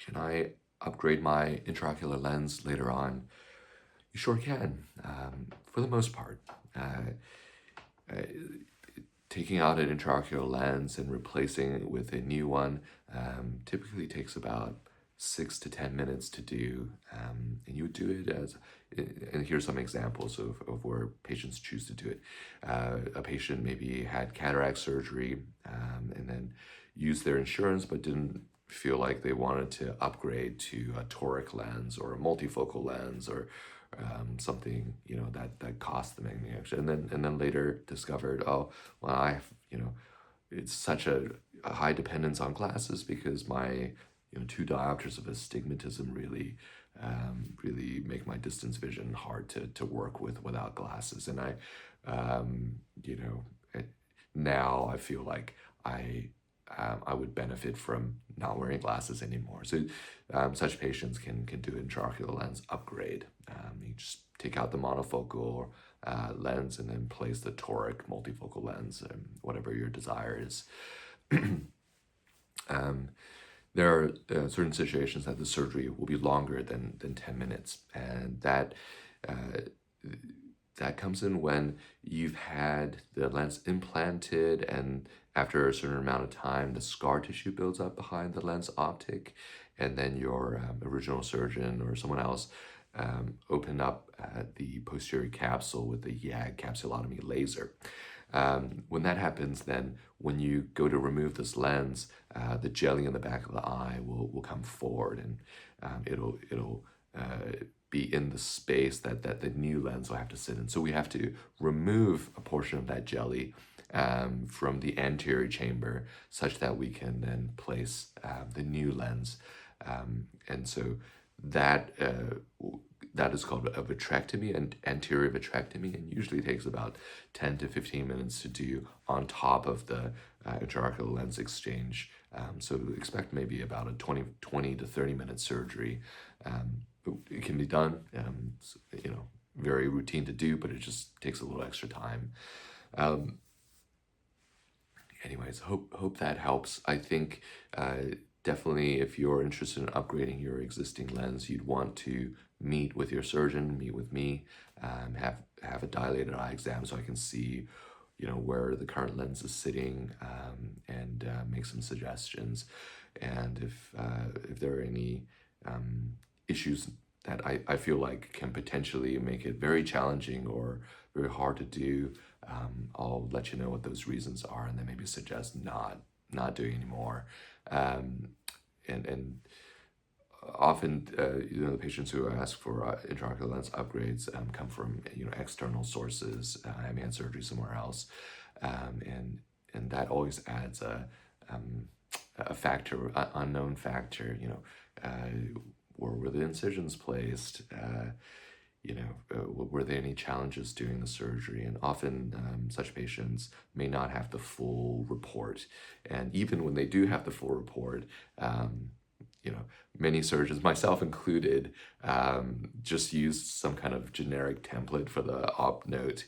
Can I upgrade my intraocular lens later on? You sure can, for the most part. Uh, Taking out an intraocular lens and replacing it with a new one typically takes about 6 to 10 minutes to do. And you would do it and here's some examples of where patients choose to do it. A patient maybe had cataract surgery and then used their insurance but didn't feel like they wanted to upgrade to a toric lens or a multifocal lens or something that cost them any extra, and then later discovered, oh well, I have, it's such a high dependence on glasses because my 2 diopters of astigmatism really make my distance vision hard to work with without glasses. And you know it, now I feel like I would benefit from not wearing glasses anymore. So such patients can do intraocular lens upgrade. You just take out the monofocal lens and then place the toric multifocal lens, whatever your desire is. There are certain situations that the surgery will be longer than 10 minutes, and that comes in when you've had the lens implanted, and after a certain amount of time, the scar tissue builds up behind the lens optic, and then your original surgeon or someone else opened up the posterior capsule with the YAG capsulotomy laser. When that happens, then when you go to remove this lens, the jelly in the back of the eye will come forward, and it'll be in the space that the new lens will have to sit in. So we have to remove a portion of that jelly from the anterior chamber such that we can then place the new lens. And so that is called a vitrectomy, and anterior vitrectomy, and usually takes about 10 to 15 minutes to do on top of the intraocular lens exchange. So expect maybe about a 20 to 30 minute surgery. It can be done, very routine to do, but it just takes a little extra time. Anyways, hope that helps. I think definitely if you're interested in upgrading your existing lens, you'd want to meet with your surgeon, meet with me, have a dilated eye exam so I can see where the current lens is sitting, and make some suggestions. And if there are any issues that I feel like can potentially make it very challenging or very hard to do, I'll let you know what those reasons are, and then maybe suggest not doing anymore. And often, the patients who ask for intraocular lens upgrades come from external sources. I had surgery somewhere else, and that always adds a factor, unknown factor. Where were the incisions placed? Were there any challenges during the surgery? And often such patients may not have the full report. And even when they do have the full report, many surgeons, myself included, just used some kind of generic template for the op note.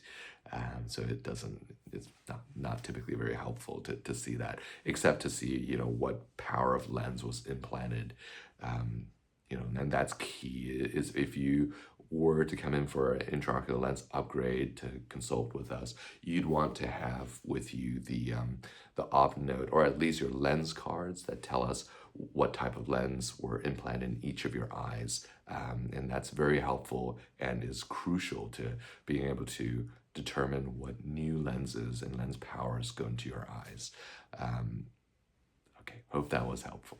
So it's not typically very helpful to see that, except to see, what power of lens was implanted. And that's key, is if you were to come in for an intraocular lens upgrade to consult with us, you'd want to have with you the op note, or at least your lens cards that tell us what type of lens were implanted in each of your eyes. And that's very helpful and is crucial to being able to determine what new lenses and lens powers go into your eyes. Okay, hope that was helpful.